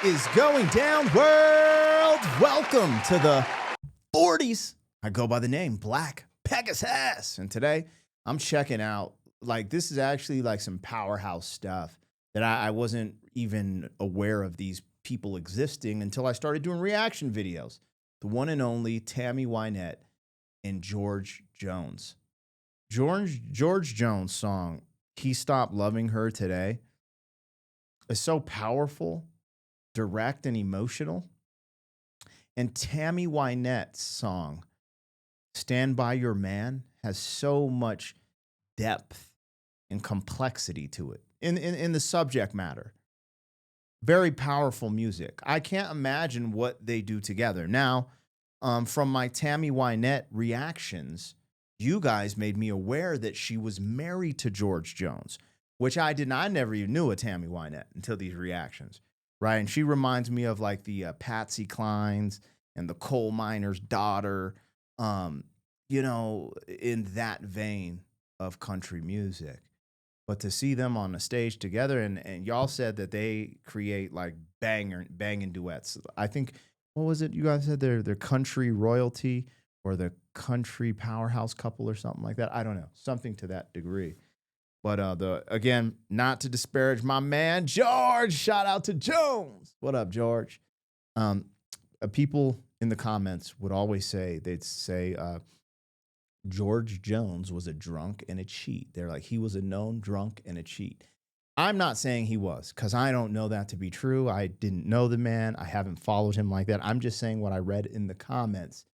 Is going down, world? Welcome to the 40s. I go by the name Black Pegasus, and today I'm checking out, this is actually like some powerhouse stuff that I wasn't even aware of these people existing until I started doing reaction videos. The one and only Tammy Wynette and George Jones. George Jones' song, He Stopped Loving Her Today, is so powerful, direct, and emotional. And Tammy Wynette's song, Stand By Your Man, has so much depth and complexity to it in the subject matter. Very powerful music. I can't imagine what they do together. Now, from my Tammy Wynette reactions, you guys made me aware that she was married to George Jones, which I didn't. I never even knew a Tammy Wynette until these reactions, right? And she reminds me of like the Patsy Clines and the coal miner's daughter, in that vein of country music. But to see them on a stage together, and y'all said that they create like banging duets. I think, what was it you guys said? They're country royalty or the country powerhouse couple or something like that. I don't know, something to that degree. But again, not to disparage my man George. Shout out to Jones. What up, George? People in the comments would always say, George Jones was a drunk and a cheat. They're like, he was a known drunk and a cheat. I'm not saying he was, because I don't know that to be true. I didn't know the man. I haven't followed him like that. I'm just saying what I read in the comments.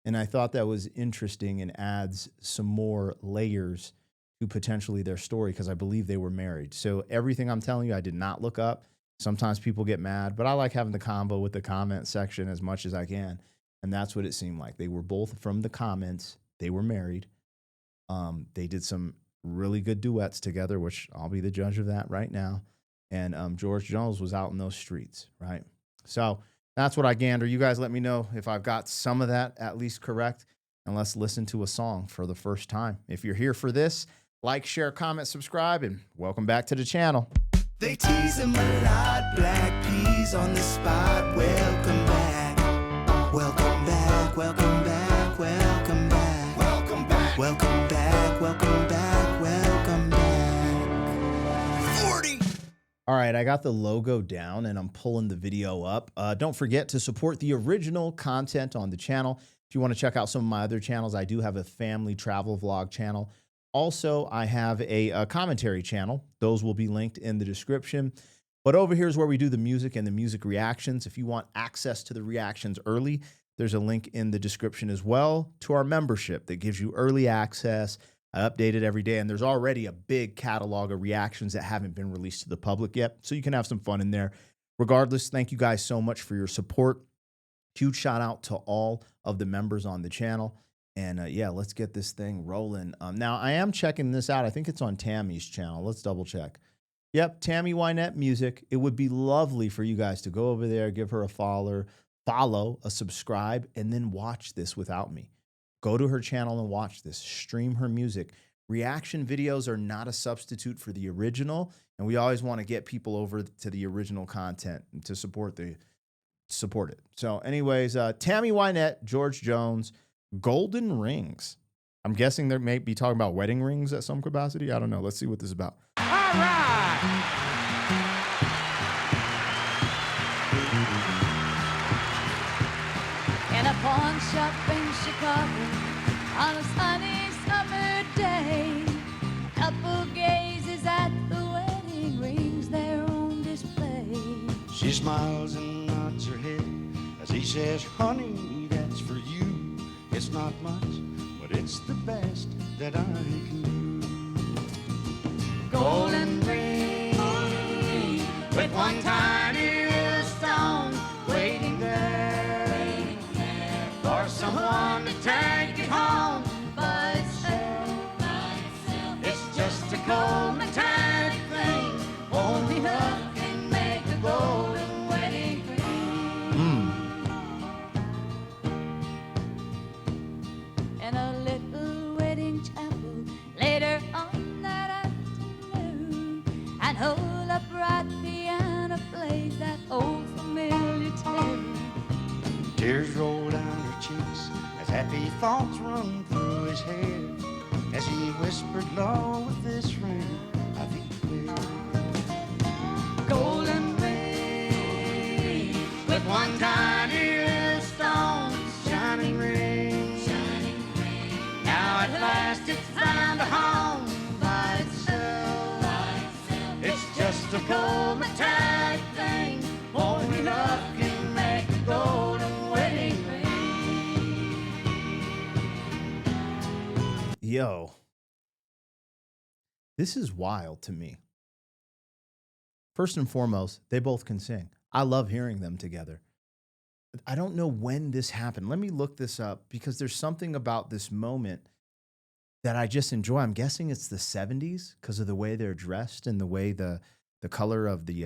And I thought that was interesting and adds some more layers to potentially their story, because I believe they were married. So everything I'm telling you, I did not look up. Sometimes people get mad, but I like having the combo with the comment section as much as I can. And that's what it seemed like. They were both from the comments. They were married. They did some really good duets together, which I'll be the judge of that right now. And George Jones was out in those streets, right? So that's what I gander. You guys let me know if I've got some of that at least correct. And let's listen to a song for the first time. If you're here for this, like, share, comment, subscribe, and welcome back to the channel. They tease him a lot, black peas on the spot. Welcome back, welcome back, welcome back, welcome back, welcome back, welcome back, welcome back, welcome back. 40. All right, I got the logo down and I'm pulling the video up. Don't forget to support the original content on the channel. If you want to check out some of my other channels, I do have a family travel vlog channel. Also, I have a commentary channel. Those will be linked in the description. But over here is where we do the music and the music reactions. If you want access to the reactions early, there's a link in the description as well to our membership that gives you early access. I update it every day, and there's already a big catalog of reactions that haven't been released to the public yet, so you can have some fun in there. Regardless, thank you guys so much for your support. Huge shout out to all of the members on the channel. And yeah, let's get this thing rolling. Now, I am checking this out. I think it's on Tammy's channel. Let's double check. Yep, Tammy Wynette Music. It would be lovely for you guys to go over there, give her a follow, a subscribe, and then watch this without me. Go to her channel and watch this. Stream her music. Reaction videos are not a substitute for the original, and we always want to get people over to the original content to support it. So anyways, Tammy Wynette, George Jones, Golden Rings. I'm guessing they may be talking about wedding rings at some capacity. I don't know. Let's see what this is about. All right. In a pawn shop in Chicago on a sunny summer day, couple gazes at the wedding rings there on display. She smiles and nods her head as he says, honey, that's for you. It's not much, but it's the best that I can do. Golden ring with one tiny little stone waiting there For someone to take it home. by itself. It's just a cold metallic thing. Only love can make a golden wedding ring. In a little wedding chapel later on that afternoon, an old upright piano gonna play that old familiar tune. Tears roll down her cheeks as happy thoughts run through his head as he whispered, Lord, with this ring I thee wear. Golden ring with one tiny little stone, shining ring. Now at last it's found a home by itself. It's just a cold metallic thing, only love can make a golden wedding ring. Yo, this is wild to me. First and foremost, they both can sing. I love hearing them together. I don't know when this happened. Let me look this up because there's something about this moment that I just enjoy. I'm guessing it's the 70s because of the way they're dressed and the way the color of the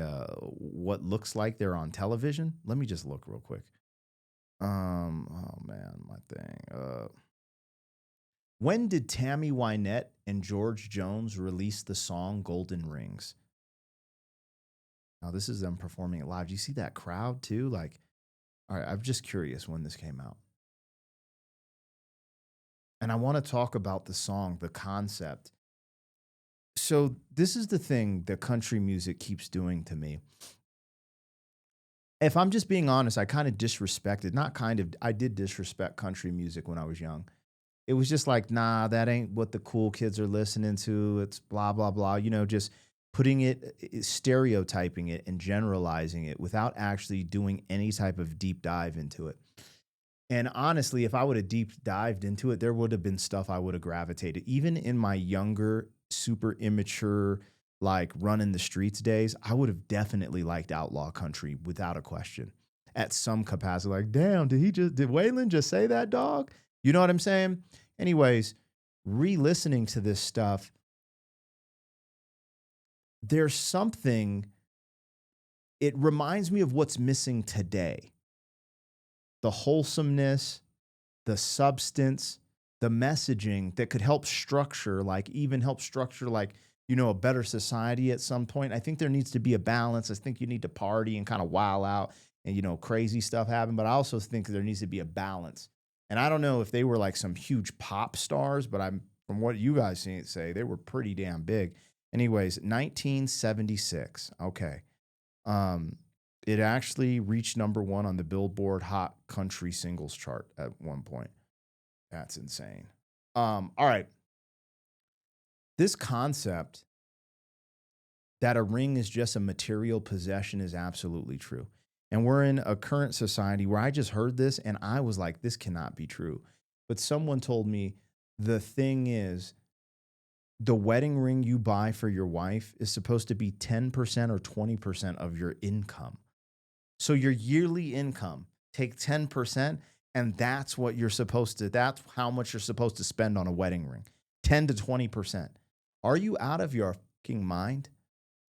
what looks like they're on television. Let me just look real quick. Oh man, my thing. When did Tammy Wynette and George Jones release the song Golden Rings? Now, this is them performing it live. Do you see that crowd too? Like, all right, I'm just curious when this came out. And I want to talk about the song, the concept. So this is the thing that country music keeps doing to me. If I'm just being honest, I kind of disrespected, not kind of, I did disrespect country music when I was young. It was just like, nah, that ain't what the cool kids are listening to. It's blah, blah, blah. You know, just putting it, stereotyping it and generalizing it without actually doing any type of deep dive into it. And honestly, if I would have deep dived into it, there would have been stuff I would have gravitated. Even in my younger, super immature, like running the streets days, I would have definitely liked outlaw country without a question at some capacity. Like, damn, did Waylon just say that, dog? You know what I'm saying? Anyways, re-listening to this stuff, there's something, it reminds me of what's missing today. The wholesomeness, the substance, the messaging that could help structure, like a better society at some point. I think there needs to be a balance. I think you need to party and kind of wild out and, crazy stuff happen. But I also think there needs to be a balance. And I don't know if they were like some huge pop stars, but from what you guys say, they were pretty damn big. Anyways, 1976. Okay. It actually reached #1 on the Billboard Hot Country Singles chart at one point. That's insane. All right. This concept that a ring is just a material possession is absolutely true. And we're in a current society where I just heard this and I was like, this cannot be true. But someone told me the thing is, the wedding ring you buy for your wife is supposed to be 10% or 20% of your income. So your yearly income, take 10%, and that's how much you're supposed to spend on a wedding ring. 10 to 20%. Are you out of your fucking mind?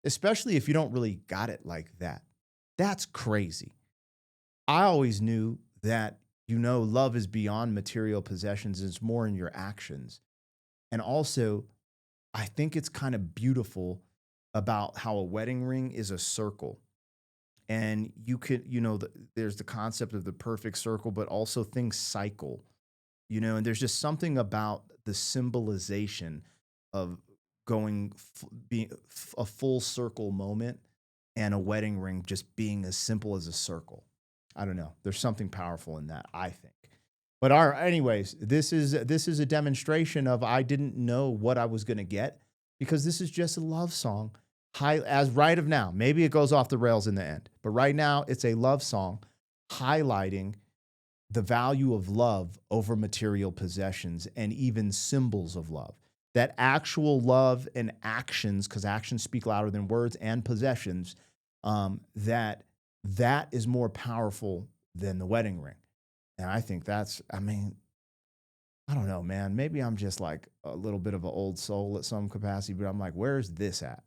Especially if you don't really got it like that. That's crazy. I always knew that, love is beyond material possessions. It's more in your actions. And also, I think it's kind of beautiful about how a wedding ring is a circle. And you could, there's the concept of the perfect circle, but also things cycle, and there's just something about the symbolization of being a full circle moment and a wedding ring just being as simple as a circle. I don't know. There's something powerful in that, I think. But anyways, this is a demonstration of I didn't know what I was going to get because this is just a love song. As right of now, maybe it goes off the rails in the end, but right now it's a love song highlighting the value of love over material possessions and even symbols of love. That actual love and actions, because actions speak louder than words, and possessions, that is more powerful than the wedding ring. And I think I don't know, man. Maybe I'm just like a little bit of an old soul at some capacity, but I'm like, where's this at?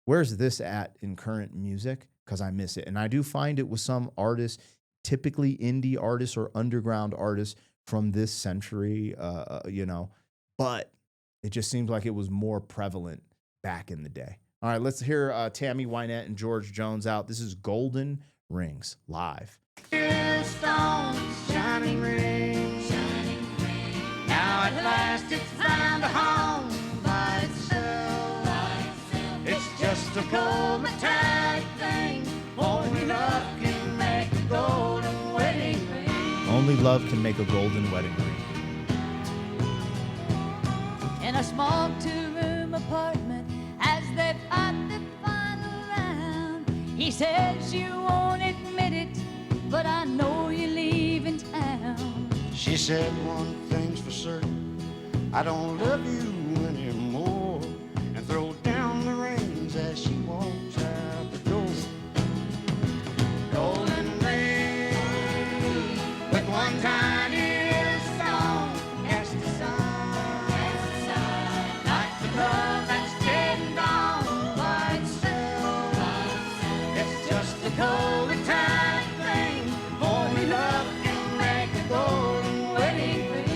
Where's this at in current music? Because I miss it. And I do find it with some artists, typically indie artists or underground artists from this century, but it just seems like it was more prevalent back in the day. All right, let's hear Tammy Wynette and George Jones out. This is Golden Rings live. Stones, shining rings. Now at last it's found a home by itself. It's just a cold metallic thing. Only love can make a golden wedding ring. Only love can make a golden wedding ring. In a small two-room apartment, as they fought the final round, he says you won't admit it, but I know you're leaving town. She said one thing's for certain, I don't love you anymore, and throw down the rings as she walks out the door. Golden ring with one tiny stone cast aside, like the love that's dead and gone by itself. It's just a cold metallic thing. Only love can make a golden wedding ring.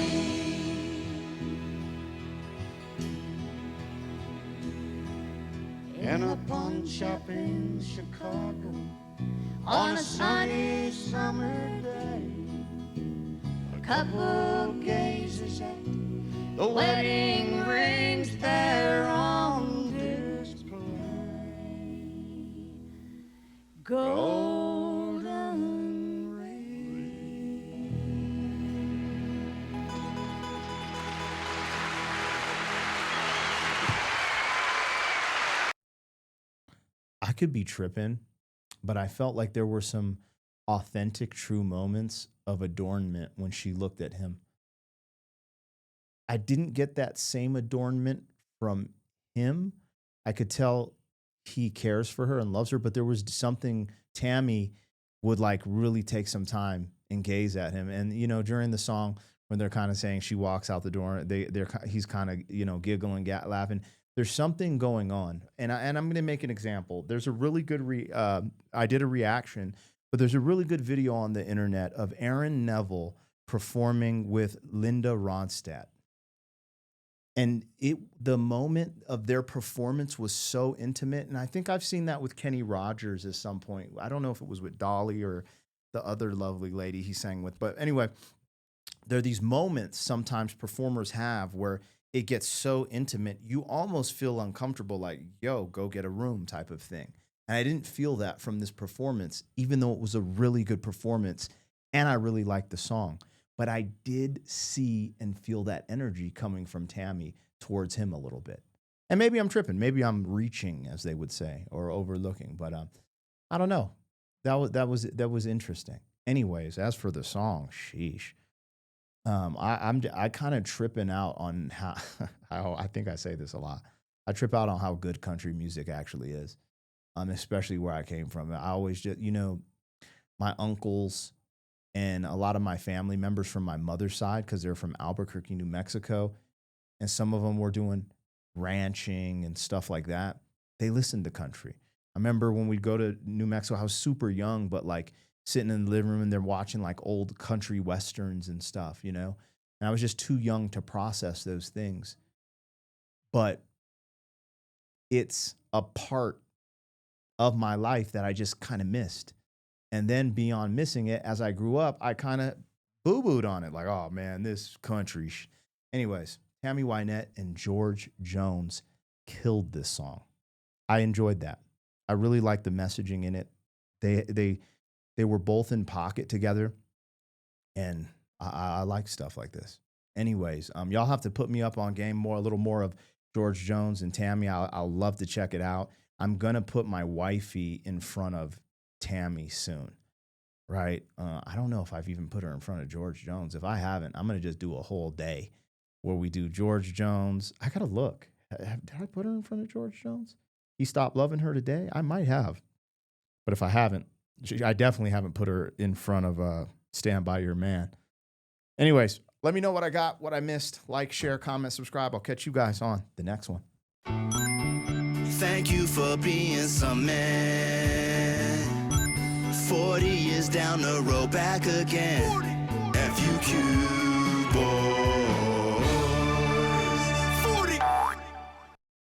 In a pawn shop in Chicago on a sunny summer day, a couple gazes at the wedding rings there on display. Golden ring. I could be tripping, but I felt like there were some authentic, true moments of adornment when she looked at him. I didn't get that same adornment from him. I could tell he cares for her and loves her, but there was something Tammy would like really take some time and gaze at him. And, you know, during the song when they're kind of saying she walks out the door, he's kind of, you know, giggling, laughing. There's something going on. And I'm going to make an example. There's a really good, I did a reaction, but there's a really good video on the internet of Aaron Neville performing with Linda Ronstadt. And the moment of their performance was so intimate. And I think I've seen that with Kenny Rogers at some point. I don't know if it was with Dolly or the other lovely lady he sang with. But anyway, there are these moments sometimes performers have where it gets so intimate, you almost feel uncomfortable, like, yo, go get a room type of thing. And I didn't feel that from this performance, even though it was a really good performance and I really liked the song. But I did see and feel that energy coming from Tammy towards him a little bit. And maybe I'm tripping. Maybe I'm reaching, as they would say, or overlooking. But I don't know. That was interesting. Anyways, as for the song, sheesh. I kind of tripping out on how I think I say this a lot. I trip out on how good country music actually is, especially where I came from. I always just, you know, my uncles and a lot of my family members from my mother's side, because they're from Albuquerque, New Mexico, and some of them were doing ranching and stuff like that. They listened to country. I remember when we'd go to New Mexico, I was super young, but like sitting in the living room and they're watching like old country westerns and stuff, you know? And I was just too young to process those things. But it's a part of my life that I just kind of missed. And then beyond missing it, as I grew up, I kind of boo-booed on it. Like, oh man, this country. Anyways, Tammy Wynette and George Jones killed this song. I enjoyed that. I really liked the messaging in it. They were both in pocket together. And I like stuff like this. Anyways, y'all have to put me up on game a little more of George Jones and Tammy. I'll love to check it out. I'm going to put my wifey in front of Tammy soon, right? I don't know if I've even put her in front of George Jones. If I haven't, I'm going to just do a whole day where we do George Jones. I got to look. Did I put her in front of George Jones? He stopped loving her today? I might have. But if I haven't, I definitely haven't put her in front of Stand By Your Man. Anyways, let me know what I got, what I missed. Like, share, comment, subscribe. I'll catch you guys on the next one. Thank you for being some man. 40 years down the road, back again. FUQ.